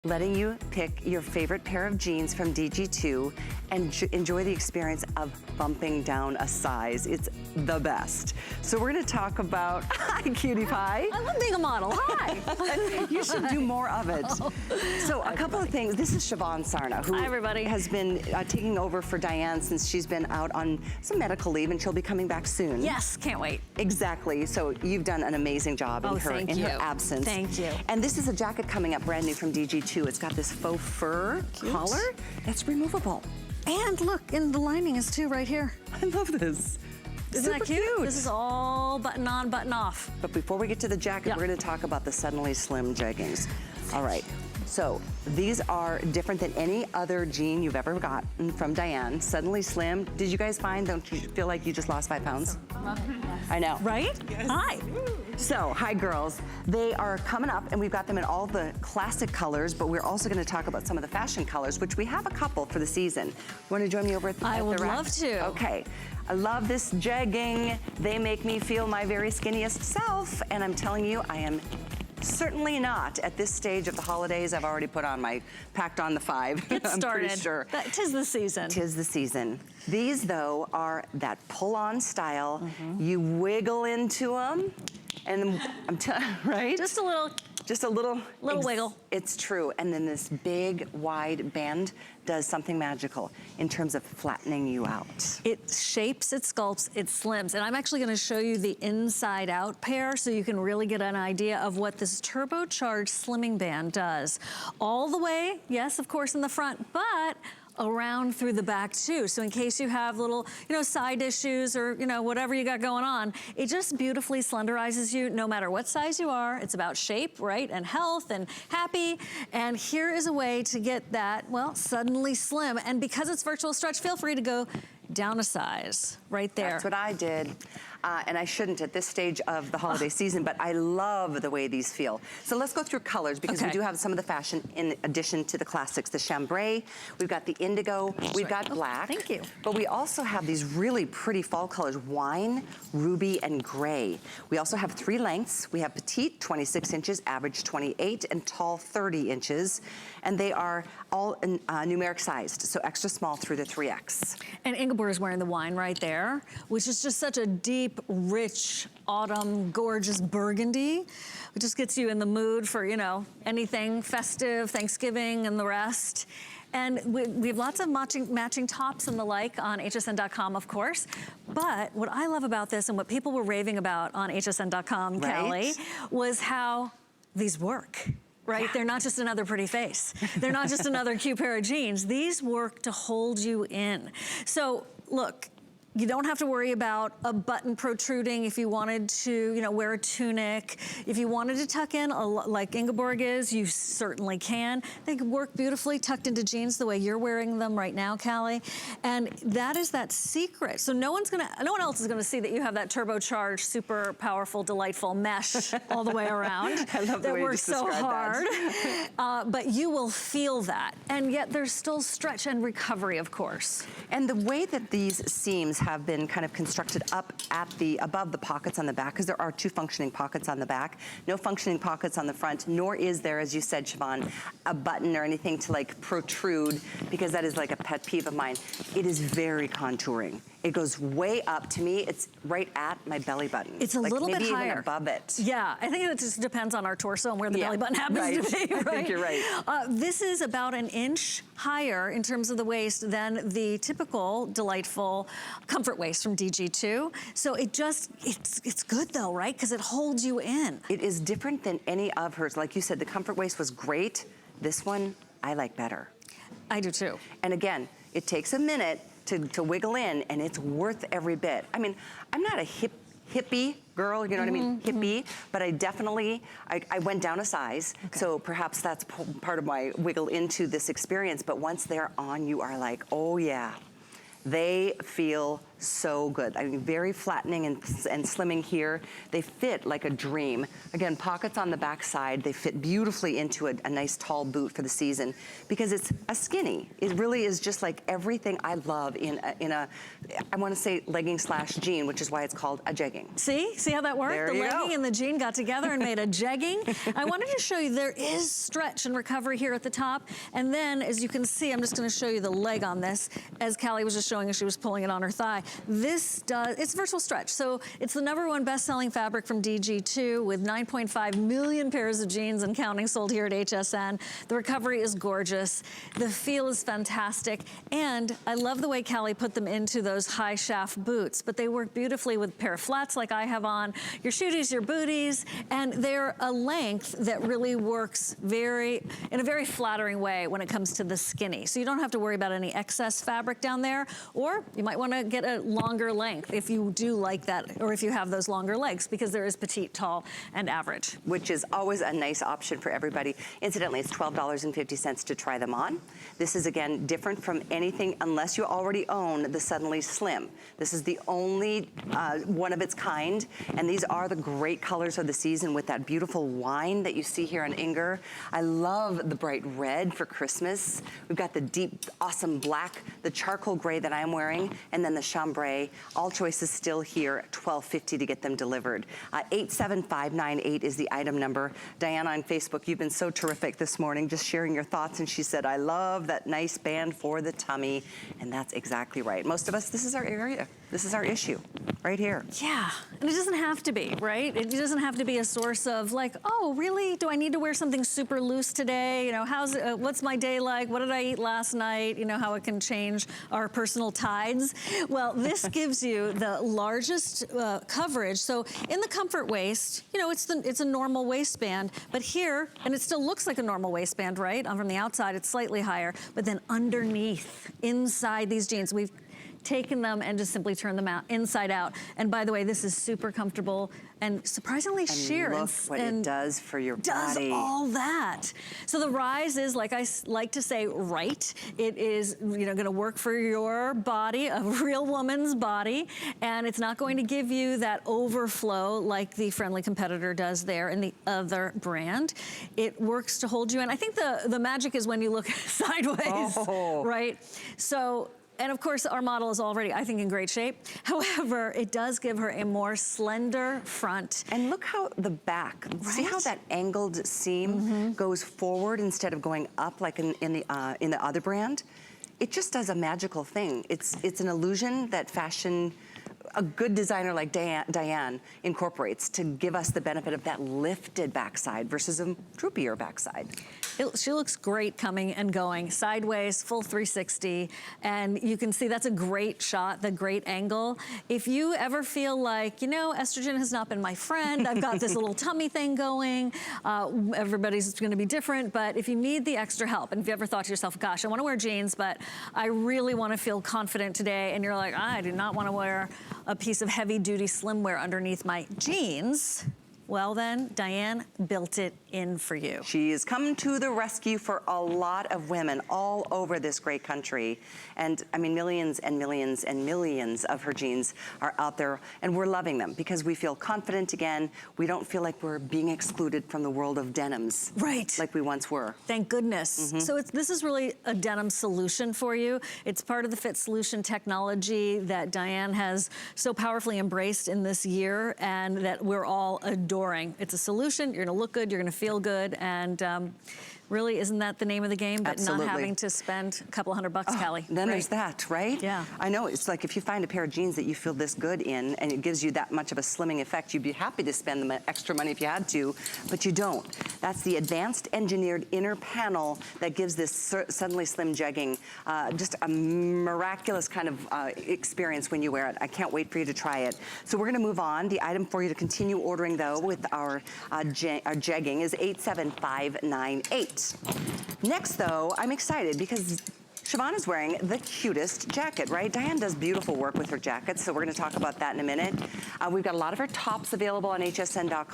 letting you pick your favorite pair of jeans from DG2 and enjoy the experience of bumping down a size. It's the best. So we're gonna talk about, hi cutie pie. I love being a model, hi. You should do more of it. So a couple of things, this is Siobhan Sarna, who hi, everybody. Has been taking over for Diane since she's been out on some medical leave, and she'll be coming back soon. Yes, can't wait. Exactly, so you've done an amazing job in her absence. Thank you. And this is a jacket coming up brand new from DG2. It's got this faux fur collar that's removable. And look, and the lining is too right here. I love this. Isn't that cute? This is all button on, button off. But before we get to the jacket, we're gonna talk about the Suddenly Slim jeggings. All right, so these are different than any other jean you've ever gotten from Diane. Suddenly Slim. Did you guys find, don't you feel like you just lost 5 pounds? I know. Right? Yes. Hi. So, hi girls. They are coming up and we've got them in all the classic colors, but we're also gonna talk about some of the fashion colors, which we have a couple for the season. Wanna join me over at the rack? I would love to. Okay. I love this jegging. They make me feel my very skinniest self, and I'm telling you, I am certainly not at this stage of the holidays. I've already packed on the 5. Get started. Pretty sure. Tis the season. Tis the season. These though are that pull-on style. You wiggle into them, and right? Just a little. Just a little wiggle. It's true. And then this big, wide band does something magical in terms of flattening you out. It shapes, it sculpts, it slims. And I'm actually gonna show you the inside out pair so you can really get an idea of what this turbocharged slimming band does. All the way, yes, of course, in the front, but around through the back too. So in case you have little, side issues or, whatever you got going on, it just beautifully slenderizes you no matter what size you are. It's about shape, right? And health and happy. And here is a way to get that, well, suddenly slim. And because it's virtual stretch, feel free to go down a size right there. That's what I did. And I shouldn't at this stage of the holiday season, but I love the way these feel. So let's go through colors because we do have some of the fashion in addition to the classics. The chambray, we've got the indigo, we've got black. Thank you. But we also have these really pretty fall colors, wine, ruby, and gray. We also have 3 lengths. We have petite, 26 inches, average 28, and tall 30 inches. And they are all numeric sized, so extra small through the 3X. And Ingeborg is wearing the wine right there, which is just such a deep, rich, autumn, gorgeous burgundy. It just gets you in the mood for, anything festive, Thanksgiving, and the rest. And we have lots of matching tops and the like on hsn.com, of course. But what I love about this and what people were raving about on hsn.com, Kelly, was how these work. Right? Yeah. They're not just another pretty face. They're not just another cute pair of jeans. These work to hold you in. So look, you don't have to worry about a button protruding if you wanted to, wear a tunic. If you wanted to tuck in, like Ingeborg is, you certainly can. They can work beautifully tucked into jeans the way you're wearing them right now, Callie. And that is that secret. So no one else is gonna see that you have that turbocharged, super powerful, delightful mesh all the way around. I love the way you just described so hard. But you will feel that. And yet there's still stretch and recovery, of course. And the way that these seams have been kind of constructed up at above the pockets on the back, because there are 2 functioning pockets on the back, no functioning pockets on the front, nor is there, as you said, Siobhan, a button or anything to like protrude, because that is like a pet peeve of mine. It is very contouring. It goes way up. To me, it's right at my belly button. It's a little bit higher. Maybe even above it. Yeah, I think it just depends on our torso and where the belly button happens to be, right? I think you're right. This is about an inch higher in terms of the waist than the typical delightful comfort waist from DG2. So it's good though, right? Because it holds you in. It is different than any of hers. Like you said, the comfort waist was great. This one, I like better. I do too. And again, it takes a minute to wiggle in, and it's worth every bit. I mean, I'm not a hippie girl, you know what I mean, hippie, but I definitely, I went down a size, so perhaps that's part of my wiggle into this experience, but once they're on, you are like, oh yeah. They feel so good. I mean, very flattening and slimming here. They fit like a dream. Again, pockets on the back side. They fit beautifully into a nice tall boot for the season because it's a skinny. It really is just like everything I love in a I want to say legging slash jean, which is why it's called a jegging. See how that worked? There The you legging go. and the jean got together and made a jegging. I wanted to show you there is stretch and recovery here at the top. And then, as you can see, I'm just going to show you the leg on this. As Callie was just showing us, she was pulling it on her thigh. It's virtual stretch. So it's the #1 best-selling fabric from DG2 with 9.5 million pairs of jeans and counting sold here at HSN. The recovery is gorgeous. The feel is fantastic. And I love the way Callie put them into those high shaft boots, but they work beautifully with a pair of flats like I have on, your shooties, your booties, and they're a length that really works in a very flattering way when it comes to the skinny. So you don't have to worry about any excess fabric down there, or you might want to get a longer length if you do like that, or if you have those longer legs, because there is petite, tall, and average. Which is always a nice option for everybody. Incidentally, it's $12.50 to try them on. This is, again, different from anything unless you already own the Suddenly Slim. This is the only one of its kind, and these are the great colors of the season with that beautiful wine that you see here on Inger. I love the bright red for Christmas. We've got the deep, awesome black, the charcoal gray that I'm wearing, and then the chambray. All choices still here, $12.50 to get them delivered. 87598 is the item number. Diane on Facebook, you've been so terrific this morning, just sharing your thoughts, and she said, I love that nice band for the tummy, and that's exactly right. Most of us, this is our area. This is our issue, right here. Yeah, and it doesn't have to be, right? It doesn't have to be a source of like, oh, really? Do I need to wear something super loose today? You know, what's my day like? What did I eat last night? You know, how it can change our personal tides. Well, this gives you the largest coverage. So in the comfort waist, you know, it's a normal waistband, but here, and it still looks like a normal waistband, right? From the outside, it's slightly higher, but then underneath, inside these jeans, we've taken them and just simply turned them out inside out. And by the way, this is super comfortable and surprisingly sheer. Look what it does for your body. Does all that. So the rise is, like I like to say, right. It is, you know, going to work for your body, a real woman's body, and it's not going to give you that overflow like the friendly competitor does there in the other brand. It works to hold you in. I think the magic is when you look sideways, right? So. And of course, our model is already, I think, in great shape. However, it does give her a more slender front. And look how the back, right? See how that angled seam goes forward instead of going up like in the other brand? It just does a magical thing. It's an illusion that fashion, a good designer like Diane incorporates to give us the benefit of that lifted backside versus a droopier backside. She looks great coming and going, sideways, full 360, and you can see that's a great shot, the great angle. If you ever feel like, you know, estrogen has not been my friend, I've got this little tummy thing going, everybody's gonna be different, but if you need the extra help, and if you ever thought to yourself, gosh, I wanna wear jeans, but I really wanna feel confident today, and you're like, I do not wanna wear a piece of heavy-duty slimwear underneath my jeans, well then, Diane built it in for you. She is come to the rescue for a lot of women all over this great country. And I mean, millions and millions and millions of her jeans are out there, and we're loving them because we feel confident again. We don't feel like we're being excluded from the world of denims. Right. Like we once were. Thank goodness. So this is really a denim solution for you. It's part of the Fit Solution technology that Diane has so powerfully embraced in this year and that we're all adoring. It's a solution, you're gonna look good, you're gonna feel good, and really, isn't that the name of the game? But Absolutely. not having to spend a couple $100, Callie. Then there's that, right? Yeah. I know, it's like if you find a pair of jeans that you feel this good in and it gives you that much of a slimming effect, you'd be happy to spend the extra money if you had to, but you don't. That's the advanced engineered inner panel that gives this Suddenly Slim jegging just a miraculous kind of experience when you wear it. I can't wait for you to try it. So we're gonna move on. The item for you to continue ordering though with our jegging is 87598. Next though, I'm excited because Siobhan is wearing the cutest jacket, right? Diane does beautiful work with her jackets, so we're gonna talk about that in a minute. We've got a lot of her tops available on hsn.com.